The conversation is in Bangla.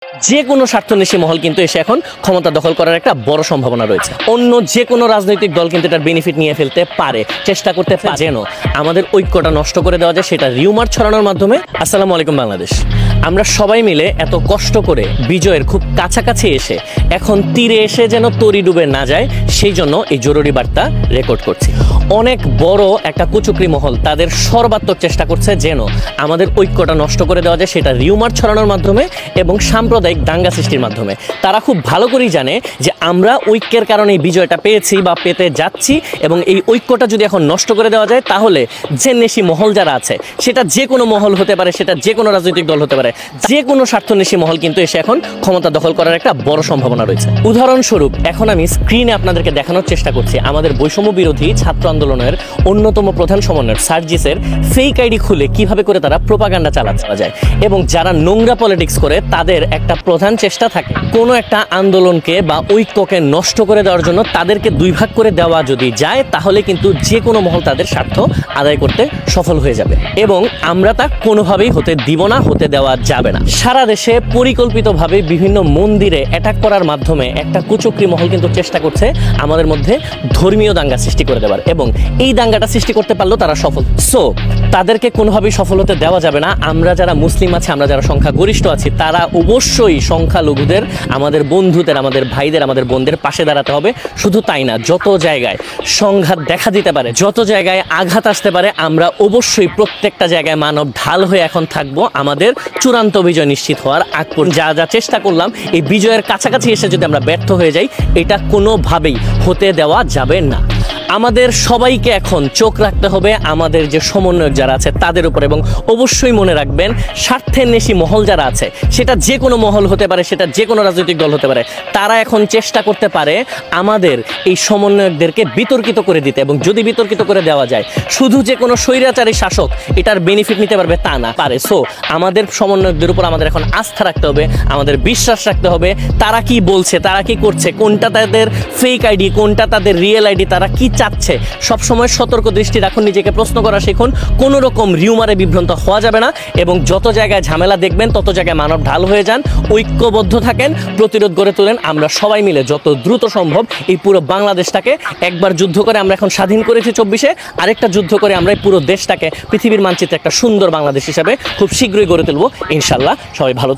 যে কোনো স্বার্থন্বেষী মহল কিন্তু এসে এখন ক্ষমতা দখল করার একটা বড় সম্ভাবনা রয়েছে। অন্য যে কোনো রাজনৈতিক দল কিন্তু এটার বেনিফিট নিয়ে ফেলতে পারে, চেষ্টা করতে পারে যেন আমাদের ঐক্যটা নষ্ট করে দেওয়া যায়, সেটা রিউমার ছড়ানোর মাধ্যমে। আসসালামু আলাইকুম বাংলাদেশ। আমরা সবাই মিলে এত কষ্ট করে বিজয়ের খুব কাছাকাছি এসে এখন তীরে এসে যেন তরি ডুবে না যায়, সেই জন্য এই জরুরি বার্তা রেকর্ড করছি। অনেক বড় একটা কুচক্রী মহল তাদের সর্বাত্মক চেষ্টা করছে যেন আমাদের ঐক্যটা নষ্ট করে দেওয়া যায়, সেটা রিউমার ছড়ানোর মাধ্যমে এবং সাম্প্রদায়িক দাঙ্গা সৃষ্টির মাধ্যমে। তারা খুব ভালো করেই জানে যে আমরা ঐক্যের কারণে এই বিজয়টা পেয়েছি বা পেতে যাচ্ছি, এবং এই ঐক্যটা যদি এখন নষ্ট করে দেওয়া যায় তাহলে জেন্নেশি মহল যারা আছে, সেটা যে কোনো মহল হতে পারে, সেটা যে কোনো রাজনৈতিক দল হতে পারে, যে কোনো স্বার্থন্বেষী মহল কিন্তু এসে এখন ক্ষমতা দখল করার একটা বড় সম্ভাবনা রয়েছে। উদাহরণস্বরূপ এখন আমি স্ক্রিনে আপনাদেরকে দেখানোর চেষ্টা করছি আমাদের বৈষম্য বিরোধী ছাত্র আন্দোলনের অন্যতম প্রধান সমন্বয়ক সার্জিসের ফেক আইডি খুলে কিভাবে করে তারা প্রোপাগান্ডা চালাতে যায়, এবং যারা নোংরা পলিটিক্স করে তাদের একটা প্রধান চেষ্টা থাকে কোনো একটা আন্দোলনকে বা ঐক্যকে নষ্ট করে দেওয়ার জন্য তাদেরকে দুই ভাগ করে দেওয়া যদি যায়, তাহলে কিন্তু যে কোনো মহল তাদের স্বার্থ আদায় করতে সফল হয়ে যাবে, এবং আমরা তা কোনোভাবেই হতে দিব না, হতে দেওয়া যাবে না। সারা দেশে পরিকল্পিতভাবে বিভিন্ন মন্দিরে অ্যাটাক করার মাধ্যমে একটা কুচক্রী মহল কিন্তু চেষ্টা করছে আমাদের মধ্যে ধর্মীয় দাঙ্গা সৃষ্টি করে দেওয়ার, এবং এই দাঙ্গাটা সৃষ্টি করতে পারলেও তারা সফল। সো তাদেরকে কোনোভাবেই সফল হতে দেওয়া যাবে না। আমরা যারা মুসলিম আছি, আমরা যারা সংখ্যাগরিষ্ঠ আছি, তারা অবশ্যই সংখ্যালঘুদের, আমাদের বন্ধুদের, আমাদের ভাইদের, আমাদের বোনদের পাশে দাঁড়াতে হবে। শুধু তাই না, যত জায়গায় সংঘাত দেখা দিতে পারে, যত জায়গায় আঘাত আসতে পারে, আমরা অবশ্যই প্রত্যেকটা জায়গায় মানব ঢাল হয়ে এখন থাকবো আমাদের চূড়ান্ত বিজয় নিশ্চিত হওয়ার আগ পর্যন্ত। যা যা চেষ্টা করলাম, এই বিজয়ের কাছাকাছি এসে যদি আমরা ব্যর্থ হয়ে যাই, এটা কোনোভাবেই হতে দেওয়া যাবে না। আমাদের সবাইকে এখন চোখ রাখতে হবে আমাদের যে সমন্বয়ক যারা আছে তাদের উপর, এবং অবশ্যই মনে রাখবেন স্বার্থেন্বেষী মহল যারা আছে, সেটা যে কোনো মহল হতে পারে, সেটা যে কোনো রাজনৈতিক দল হতে পারে, তারা এখন চেষ্টা করতে পারে আমাদের এই সমন্বয়কদেরকে বিতর্কিত করে দিতে, এবং যদি বিতর্কিত করে দেওয়া যায় শুধু যে কোনো স্বৈরাচারী শাসক এটার বেনিফিট নিতে পারবে তা না পারে। সো আমাদের সমন্বয়কদের উপর আমাদের এখন আস্থা রাখতে হবে, আমাদের বিশ্বাস রাখতে হবে তারা কি বলছে, তারা কি করছে, কোনটা তাদের ফেক আইডি, কোনটা তাদের রিয়েল আইডি, তারা কি চাচ্ছে। সবসময় সতর্ক দৃষ্টি রাখুন, নিজেকে প্রশ্ন করা শিখুন, কোনো রকম রিউমারে বিভ্রান্ত হওয়া যাবে না, এবং যত জায়গায় ঝামেলা দেখবেন তত জায়গায় মানব ঢাল হয়ে যান, ঐক্যবদ্ধ থাকেন, প্রতিরোধ গড়ে তোলেন। আমরা সবাই মিলে যত দ্রুত সম্ভব এই পুরো বাংলাদেশটাকে, একবার যুদ্ধ করে আমরা এখন স্বাধীন করেছি 24-এ, আরেকটা যুদ্ধ করে আমরা এই পুরো দেশটাকে পৃথিবীর মানচিত্রে একটা সুন্দর বাংলাদেশ হিসাবে খুব শীঘ্রই গড়ে তুলব ইনশাল্লাহ। সবাই ভালো